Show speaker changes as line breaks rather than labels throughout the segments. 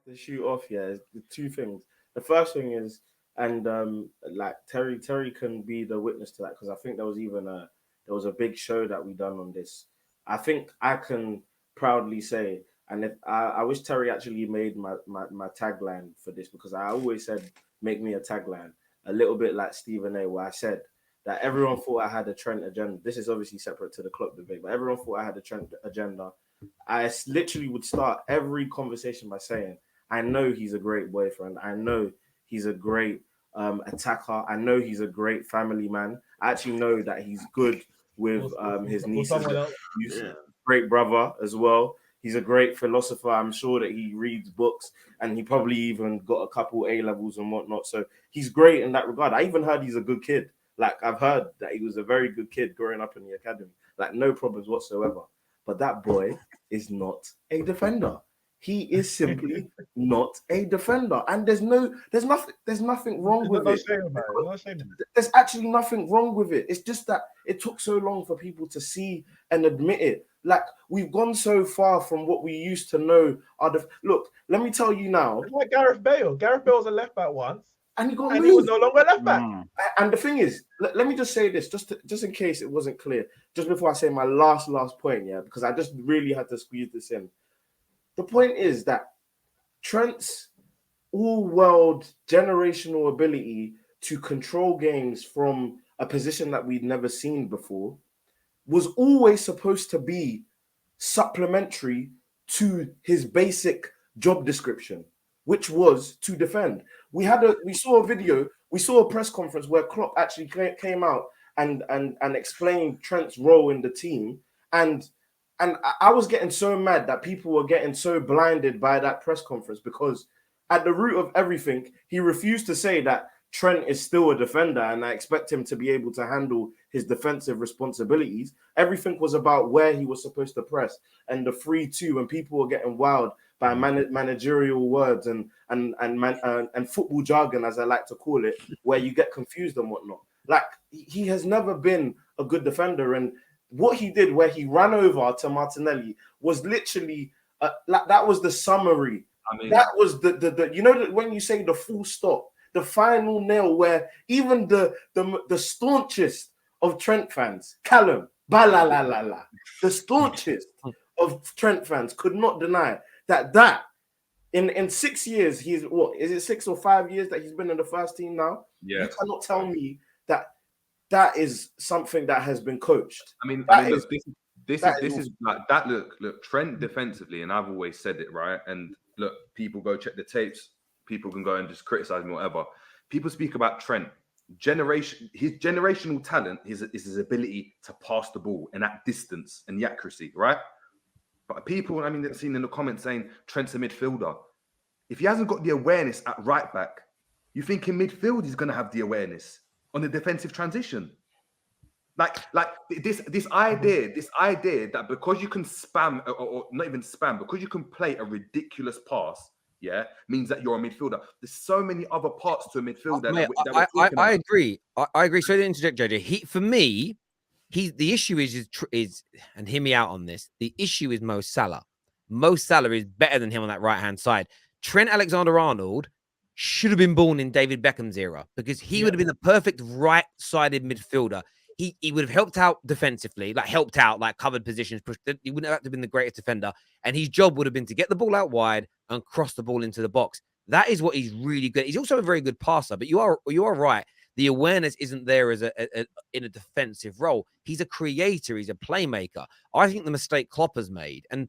to shoot off, yeah, is the two things. The first thing is, and like Terry can be the witness to that because I think there was a big show that we done on this. I think I can proudly say, and if I wish Terry actually made my tagline for this because I always said make me a tagline, a little bit like Stephen A, where I said that everyone thought I had a Trent agenda. This is obviously separate to the club debate, but everyone thought I had a Trent agenda. Literally would start every conversation by saying, I know he's a great boyfriend. I know he's a great attacker. I know he's a great family man. I actually know that he's good with his nieces. He's a great brother as well. He's a great philosopher. I'm sure that he reads books and he probably even got a couple A levels and whatnot. So he's great in that regard. I even heard he's a good kid. Like I've heard that he was a very good kid growing up in the academy. Like no problems whatsoever. But that boy is not a defender. He is simply not a defender, and there's nothing wrong with it. There's actually nothing wrong with it. It's just that it took so long for people to see and admit it. Like we've gone so far from what we used to know. Look, let me tell you now.
It's like Gareth Bale. Gareth Bale was a left back once,
and he
was no longer left back.
And the thing is, let me just say this, just in case it wasn't clear, just before I say my last point, yeah, because I just really had to squeeze this in. The point is that Trent's all-world generational ability to control games from a position that we'd never seen before was always supposed to be supplementary to his basic job description, which was to defend. We saw a video, we saw a press conference where Klopp actually came out and explained Trent's role in the team, and I was getting so mad that people were getting so blinded by that press conference because at the root of everything, he refused to say that Trent is still a defender and I expect him to be able to handle his defensive responsibilities. Everything was about where he was supposed to press and the 3-2, and people were getting wild by managerial words and football jargon, as I like to call it, where you get confused and whatnot. Like, he has never been a good defender, and what he did where he ran over to Martinelli was literally like that was the summary. I mean, that was the you know, when you say the full stop, the final nail, where even the staunchest of Trent fans, Callum, the staunchest of Trent fans could not deny that in 6 years, he's what is it 6 or 5 years that he's been in the first team now? Yeah. You cannot tell me that is something that has been coached.
I mean, look, this is like that. Look, Trent defensively, and I've always said it, right? And look, people go check the tapes. People can go and just criticize me, whatever. People speak about Trent. His generational talent is his ability to pass the ball and at distance and the accuracy, right? But people, I mean, they've seen in the comments saying Trent's a midfielder. If he hasn't got the awareness at right back, you think in midfield he's going to have the awareness on the defensive transition? Like this idea that because you can spam or not even spam, because you can play a ridiculous pass, yeah, means that you're a midfielder. There's so many other parts to a midfielder.
I agree. I agree. So to interject, JJ, for me, the issue is, and hear me out on this. The issue is Mo Salah. Mo Salah is better than him on that right hand side. Trent Alexander-Arnold should have been born in David Beckham's era because he would have been the perfect right-sided midfielder. He would have helped out defensively, like covered positions. He wouldn't have to been the greatest defender. And his job would have been to get the ball out wide and cross the ball into the box. That is what he's really good. He's also a very good passer, but you are right. The awareness isn't there as in a defensive role. He's a creator. He's a playmaker. I think the mistake Klopp has made, and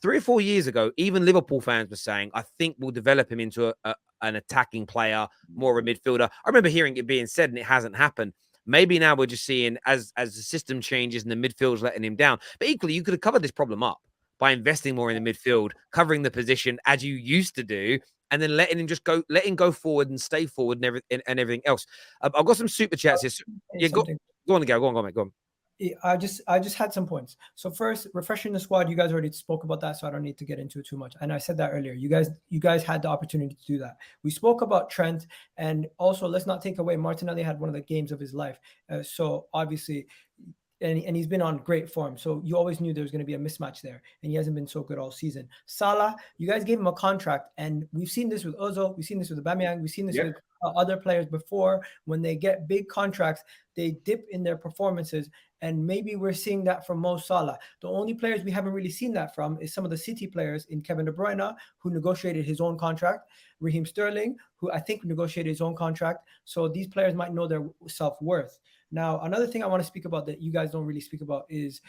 3 or 4 years ago, even Liverpool fans were saying, I think we'll develop him into an attacking player, more of a midfielder. I remember hearing it being said, and it hasn't happened. Maybe now we're just seeing as the system changes and the midfield's letting him down. But equally, you could have covered this problem up by investing more in the midfield, covering the position as you used to do, and then letting him go forward and stay forward and everything else. I've got some super chats here. Yeah, go on, mate. Go on.
I just had some points. So first, refreshing the squad. You guys already spoke about that, so I don't need to get into it too much. And I said that earlier. You guys had the opportunity to do that. We spoke about Trent, and also let's not take away Martinelli had one of the games of his life. So obviously, and he's been on great form. So you always knew there was going to be a mismatch there, and he hasn't been so good all season. Salah, you guys gave him a contract, and we've seen this with Ozil, we've seen this with Aubameyang, we've seen this with other players before. When they get big contracts, they dip in their performances, and maybe we're seeing that from Mo Salah. The only players we haven't really seen that from is some of the City players in Kevin De Bruyne, who negotiated his own contract, Raheem Sterling, who I think negotiated his own contract. So these players might know their self-worth. Now, another thing I want to speak about that you guys don't really speak about is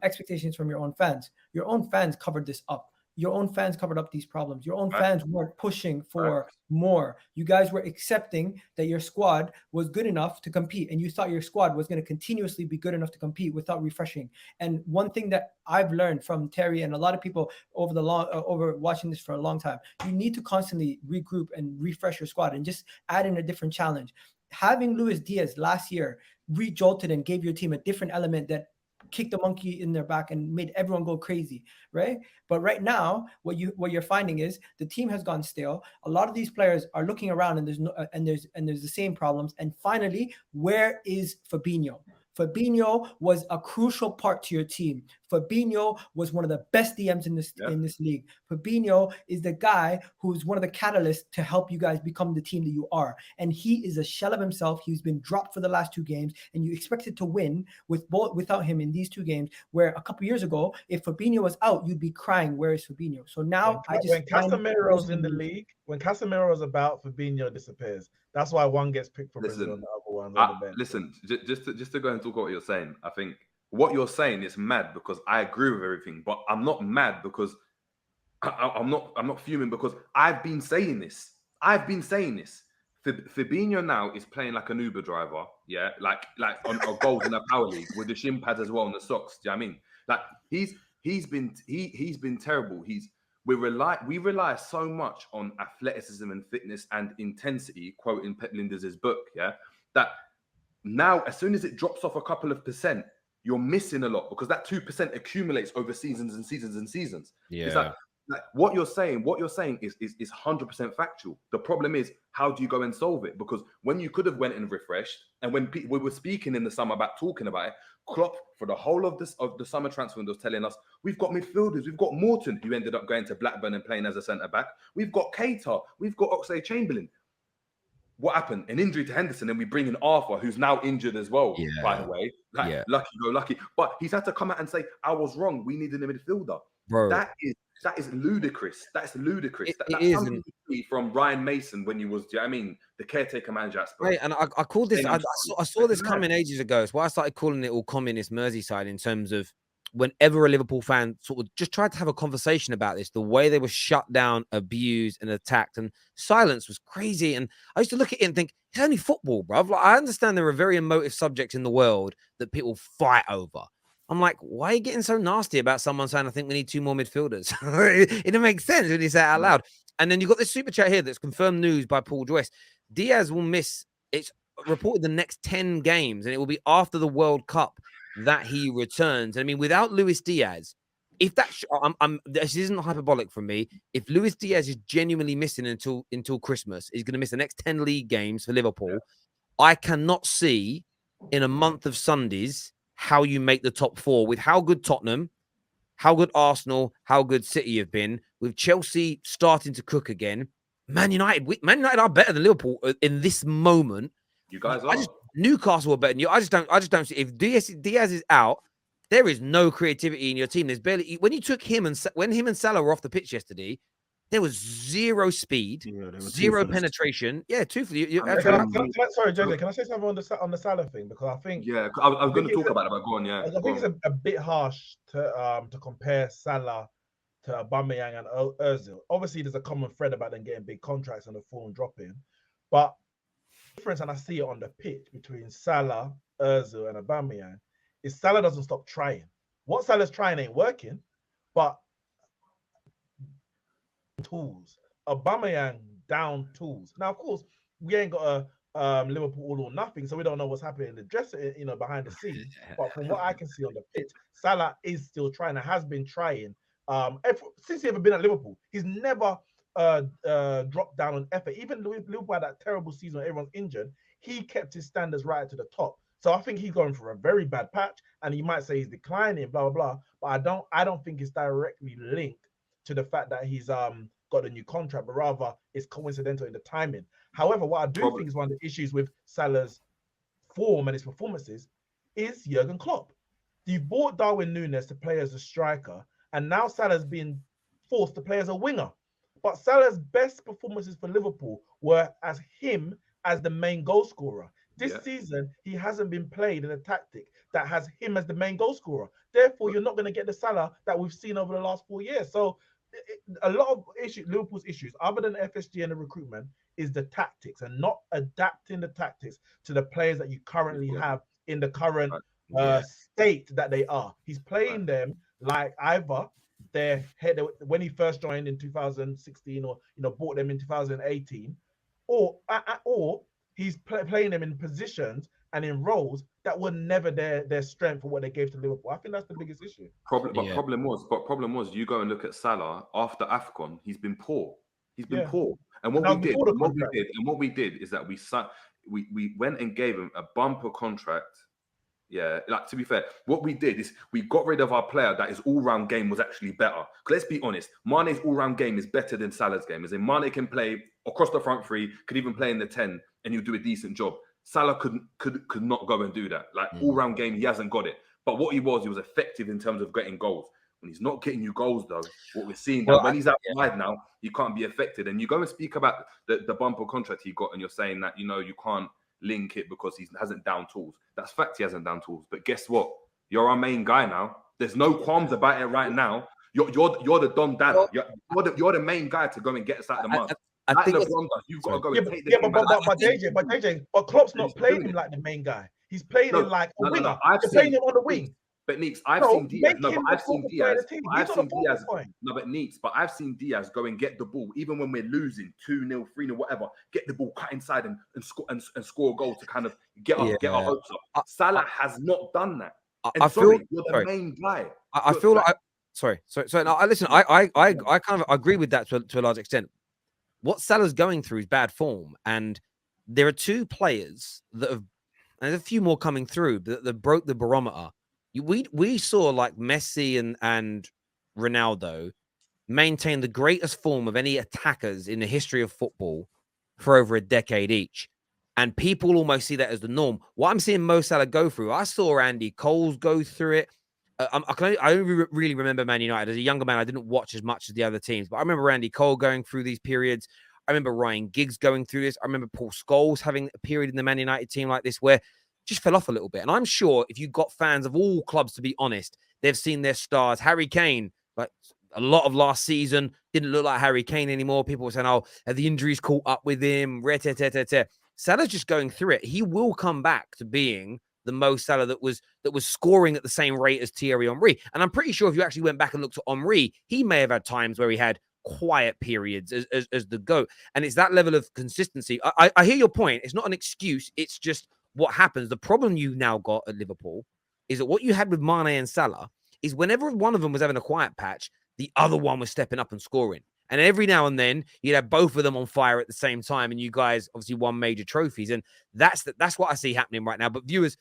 expectations from your own fans. Your own fans covered this up. Your own fans covered up these problems. Your own fans weren't pushing for more. You guys were accepting that your squad was good enough to compete, and you thought your squad was going to continuously be good enough to compete without refreshing. And one thing that I've learned from Terry and a lot of people over watching this for a long time, you need to constantly regroup and refresh your squad and just add in a different challenge. Having Luis Diaz last year re-jolted and gave your team a different element that kicked the monkey in their back and made everyone go crazy, right? But right now, what you're finding is the team has gone stale. A lot of these players are looking around, and there's the same problems. And finally, where is Fabinho? Fabinho was a crucial part to your team. Fabinho was one of the best DMs in this league. Fabinho is the guy who's one of the catalysts to help you guys become the team that you are. And he is a shell of himself. He's been dropped for the last 2 games, and you expected to win without him in these 2 games, where a couple years ago, if Fabinho was out, you'd be crying, where is Fabinho? So now
when Casemiro's in the league, when Casemiro's about, Fabinho disappears. That's why one gets picked for Brazil and the other one's on the bench.
Listen, just to go and talk about what you're saying, I think what you're saying is mad because I agree with everything, but I'm not mad because I'm not fuming because I've been saying this. Fabinho now is playing like an Uber driver, like on goals in a power league with the shin pads as well and the socks. Do you know what I mean? Like he's been terrible. We rely so much on athleticism and fitness and intensity, quoting Pep Linders' book, that now as soon as it drops off a couple of percent, you're missing a lot because that 2% accumulates over seasons and seasons and seasons.
Yeah.
It's like what you're saying is 100% factual. The problem is, how do you go and solve it? Because when you could have went and refreshed, and when we were speaking in the summer about talking about it, Klopp for the whole of the summer transfer window was telling us we've got midfielders, we've got Morton who ended up going to Blackburn and playing as a centre back, we've got Keita, we've got Oxlade-Chamberlain. What happened? An injury to Henderson, and we bring in Arthur, who's now injured as well. By the way, lucky. But he's had to come out and say, "I was wrong. We needed a midfielder."
Bro,
That is ludicrous. That's ludicrous. That's
is
something from Ryan Mason when he was, do you know what I mean, the caretaker manager at Spurs.
Right, and I called this. I saw this coming ages ago. It's why I started calling it all communist Merseyside in terms of whenever a Liverpool fan sort of just tried to have a conversation about this, the way they were shut down, abused, and attacked, and silence was crazy. And I used to look at it and think, it's only football, bruv. Like, I understand there are very emotive subjects in the world that people fight over. I'm like, why are you getting so nasty about someone saying, I think we need 2 more midfielders? It didn't make sense when you say it out loud. And then you've got this super chat here that's confirmed news by Paul Joyce. Diaz will miss, it's reported, the next 10 games, and it will be after the World Cup that he returns. I mean, without Luis Diaz, if that, this isn't hyperbolic from me, if Luis Diaz is genuinely missing until Christmas, he's going to miss the next 10 league games for Liverpool. I cannot see in a month of Sundays how you make the top 4 with how good Tottenham, how good Arsenal, how good City have been, with Chelsea starting to cook again. Man United are better than Liverpool in this moment.
You guys are.
Newcastle are better than you. I just don't see. If Diaz is out, there is no creativity in your team. There's barely, when you took him and Salah were off the pitch yesterday, there was 0 speed, 0 penetration. Yeah, 2 for you.
Sorry, Jojo, can I say something on the Salah thing? Because I think
I was going to talk about it, but go on. Yeah,
I think it's a bit harsh to compare Salah to Aubameyang and Ozil. Obviously, there's a common thread about them getting big contracts and the form dropping, but the difference, and I see it on the pitch between Salah, Ozil, and Aubameyang, is Salah doesn't stop trying. What Salah's trying ain't working, but tools. Aubameyang down tools. Now, of course, we ain't got a Liverpool all or nothing, so we don't know what's happening in the dressing, behind the scenes. But from what I can see on the pitch, Salah is still trying and has been trying. Since he's ever been at Liverpool, he's never dropped down on effort. Even Liverpool had that terrible season when everyone's injured, he kept his standards right to the top. So I think he's going for a very bad patch, and you might say he's declining, blah blah blah. But I don't think it's directly linked to the fact that he's got a new contract, but rather it's coincidental in the timing. However, what I do think is one of the issues with Salah's form and his performances is Jurgen Klopp. You've bought Darwin Núñez to play as a striker, and now Salah's being forced to play as a winger. But Salah's best performances for Liverpool were as him as the main goal scorer. This season, he hasn't been played in a tactic that has him as the main goal scorer. Therefore, you're not going to get the Salah that we've seen over the last 4 years. So a lot of Liverpool's issues, other than FSG and the recruitment, is the tactics and not adapting the tactics to the players that you currently have in the current state that they are. He's playing them like either their head when he first joined in 2016, or bought them in 2018, or he's playing them in positions and in roles that were never their strength for what they gave to Liverpool. I think that's the biggest issue.
Problem was, you go and look at Salah after AFCON, he's been poor. He's been poor. And what we did is that we went and gave him a bumper contract. Yeah, like, to be fair, what we did is we got rid of our player that his all-round game was actually better. Let's be honest, Mane's all-round game is better than Salah's game. As in, Mane can play across the front three, could even play in the 10, and he'll do a decent job. Salah could not go and do that. Like, all-round game, he hasn't got it. But what he was effective in terms of getting goals. When he's not getting you goals, though, what we're seeing now, when he's outside now, he can't be affected. And you go and speak about the bumper contract he got, and you're saying that, you can't link it because he hasn't down tools. That's fact, he hasn't down tools. But guess what? You're our main guy now. There's no qualms about it right now. You're the Don Dada. You're the main guy to go and get us out of the mud.
I think
you've got to go and take this.
But Klopp's not playing him like the main guy. He's playing him like a winger. He's playing him on the wing.
But Neeks, I've seen Diaz. But I've seen Diaz go and get the ball, even when we're losing 2-0, 3-0, whatever. Get the ball, cut inside, and score a goal to kind of get our hopes up. Salah has not done that. You're the main guy.
I feel like. Sorry. Now, listen. I kind of agree with that to a large extent. What Salah's going through is bad form, and there are two players that have, and there's a few more coming through that broke the barometer. We saw like Messi and Ronaldo maintain the greatest form of any attackers in the history of football for over a decade each. And people almost see that as the norm. What I'm seeing Mo Salah go through, I saw Andy Coles go through it. I only really remember Man United. As a younger man, I didn't watch as much as the other teams. But I remember Andy Cole going through these periods. I remember Ryan Giggs going through this. I remember Paul Scholes having a period in the Man United team like this where just fell off a little bit. And I'm sure if you got fans of all clubs, to be honest, they've seen their stars. Harry Kane, like a lot of last season, didn't look like Harry Kane anymore. People were saying, oh, have the injuries caught up with him? Salah's just going through it. He will come back to being the Mo Salah that was scoring at the same rate as Thierry Henry. And I'm pretty sure if you actually went back and looked at Henry, he may have had times where he had quiet periods as the GOAT. And it's that level of consistency. I hear your point. It's not an excuse. It's just what happens. The problem you now got at Liverpool is that what you had with Mane and Salah is whenever one of them was having a quiet patch, the other one was stepping up and scoring. And every now and then you'd have both of them on fire at the same time. And you guys obviously won major trophies. And that's what I see happening right now. But viewers,